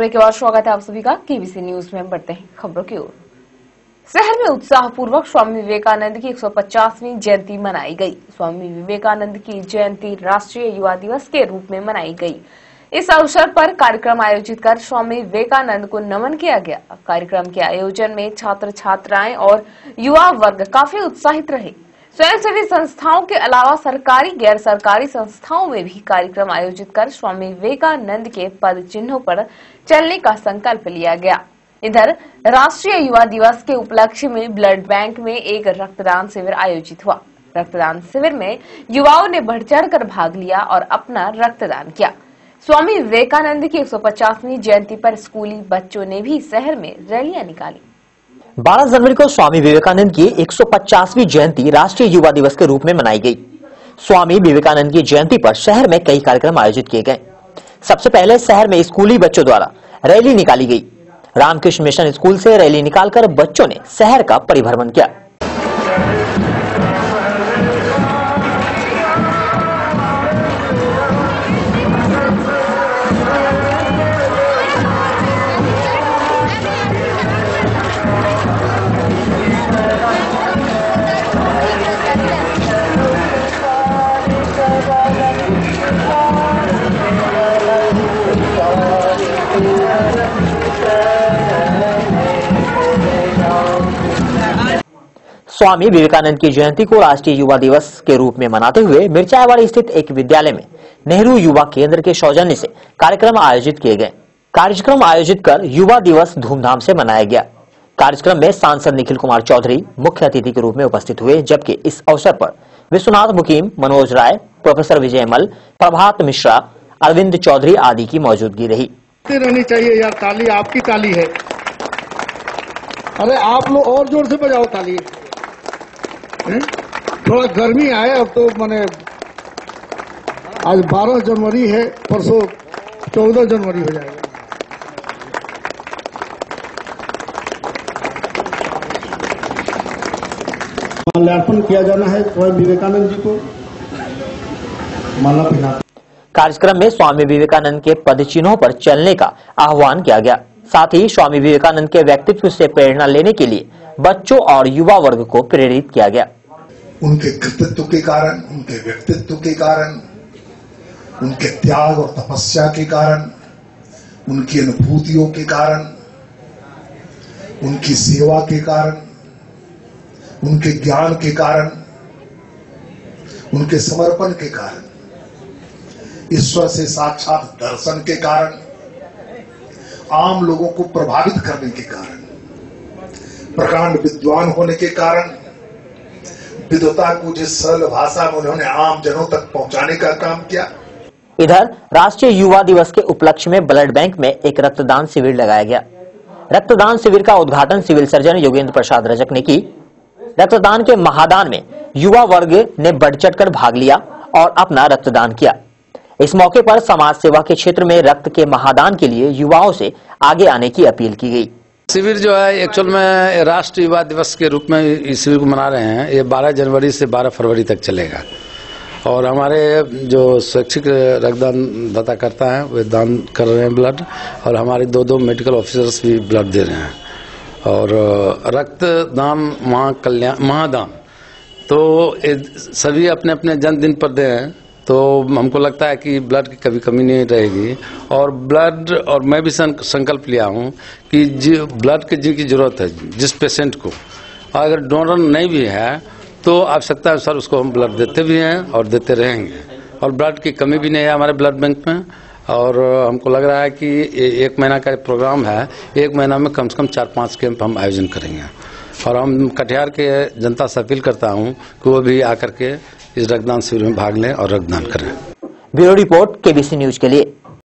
Break के बाद स्वागत है आप सभी का केबीसी न्यूज में। बढ़ते हैं खबरों की ओर। शहर में उत्साहपूर्वक स्वामी विवेकानंद की 150वीं जयंती मनाई गई। स्वामी विवेकानंद की जयंती राष्ट्रीय युवा दिवस के रूप में मनाई गई। इस अवसर पर कार्यक्रम आयोजित कर स्वामी विवेकानंद को नमन किया गया। कार्यक्रम के आयोजन में छात्र छात्राएं और युवा वर्ग काफी उत्साहित रहे। स्वयंसेवी संस्थाओं के अलावा सरकारी गैर सरकारी संस्थाओं में भी कार्यक्रम आयोजित कर स्वामी विवेकानंद के पद चिन्हों पर चलने का संकल्प लिया गया। इधर राष्ट्रीय युवा दिवस के उपलक्ष्य में ब्लड बैंक में एक रक्तदान शिविर आयोजित हुआ। रक्तदान शिविर में युवाओं ने बढ़ चढ़कर भाग लिया और अपना रक्तदान किया। स्वामी विवेकानंद की 150वीं जयंती पर स्कूली बच्चों ने भी शहर में रैलियां निकाली। 12 जनवरी को स्वामी विवेकानंद की 150वीं जयंती राष्ट्रीय युवा दिवस के रूप में मनाई गई। स्वामी विवेकानंद की जयंती पर शहर में कई कार्यक्रम आयोजित किए गए। सबसे पहले शहर में स्कूली बच्चों द्वारा रैली निकाली गई। रामकृष्ण मिशन स्कूल से रैली निकालकर बच्चों ने शहर का परिभ्रमण किया। स्वामी विवेकानंद की जयंती को राष्ट्रीय युवा दिवस के रूप में मनाते हुए मिर्चाईवाड़ी स्थित एक विद्यालय में नेहरू युवा केंद्र के सौजन्य से कार्यक्रम आयोजित किए गए। कार्यक्रम आयोजित कर युवा दिवस धूमधाम से मनाया गया। कार्यक्रम में सांसद निखिल कुमार चौधरी मुख्य अतिथि के रूप में उपस्थित हुए, जबकि इस अवसर पर विश्वनाथ मुकीम, मनोज राय, प्रोफेसर विजयमल, प्रभात मिश्रा, अरविंद चौधरी आदि की मौजूदगी रही। रहनी चाहिए यार, ताली आपकी ताली है। अरे आप लोग और जोर से बजाओ ताली। थोड़ा गर्मी आए अब तो। मैंने आज 12 जनवरी है, परसों 14 जनवरी हो जाएगा। माल्यार्पण किया जाना है स्वामी विवेकानंद जी को, माला पहना। कार्यक्रम में स्वामी विवेकानंद के पद चिन्हों पर चलने का आह्वान किया गया। साथ ही स्वामी विवेकानंद के व्यक्तित्व से प्रेरणा लेने के लिए बच्चों और युवा वर्ग को प्रेरित किया गया। उनके कृतित्व के कारण, उनके व्यक्तित्व के कारण, उनके त्याग और तपस्या के कारण, उनकी अनुभूतियों के कारण, उनकी सेवा के कारण, उनके ज्ञान के कारण, उनके समर्पण के कारण, ईश्वर से साक्षात दर्शन के कारण, आम लोगों को प्रभावित करने के कारण, प्रकांड विद्वान होने के कारण, विद्वता को जिस सरल भाषा में उन्होंने आम जनों तक पहुंचाने का काम किया। इधर राष्ट्रीय युवा दिवस के उपलक्ष्य में ब्लड बैंक में एक रक्तदान शिविर लगाया गया। रक्तदान शिविर का उद्घाटन सिविल सर्जन योगेंद्र प्रसाद रजक ने की। रक्तदान के महादान में युवा वर्ग ने बढ़ चढ़कर भाग लिया और अपना रक्तदान किया। इस मौके पर समाज सेवा के क्षेत्र में रक्त के महादान के लिए युवाओं से आगे आने की अपील की गई। शिविर जो है एक्चुअल में राष्ट्रीय युवा दिवस के रूप में इस शिविर को मना रहे हैं। ये 12 जनवरी से 12 फरवरी तक चलेगा और हमारे जो स्वैच्छिक रक्तदान दाता करता है वे दान कर रहे हैं ब्लड, और हमारे 2 मेडिकल ऑफिसर्स भी ब्लड दे रहे हैं। और रक्तदान महादान तो सभी अपने अपने जन्मदिन पर दें, तो हमको लगता है कि ब्लड की कभी कमी नहीं रहेगी। और ब्लड, और मैं भी संकल्प लिया हूं कि ब्लड की जिनकी जरूरत है, जिस पेशेंट को, अगर डोनर नहीं भी है तो आवश्यकता अनुसार उसको हम ब्लड देते भी हैं और देते रहेंगे। और ब्लड की कमी भी नहीं है हमारे ब्लड बैंक में। और हमको लग रहा है कि 1 महीना का प्रोग्राम है, 1 महीना में कम से कम 4-5 कैंप हम आयोजन करेंगे। और हम कटिहार के जनता से अपील करता हूं कि वो भी आकर के इस रक्तदान शिविर में भाग लें और रक्तदान करें। ब्यूरो रिपोर्ट केबीसी न्यूज के लिए।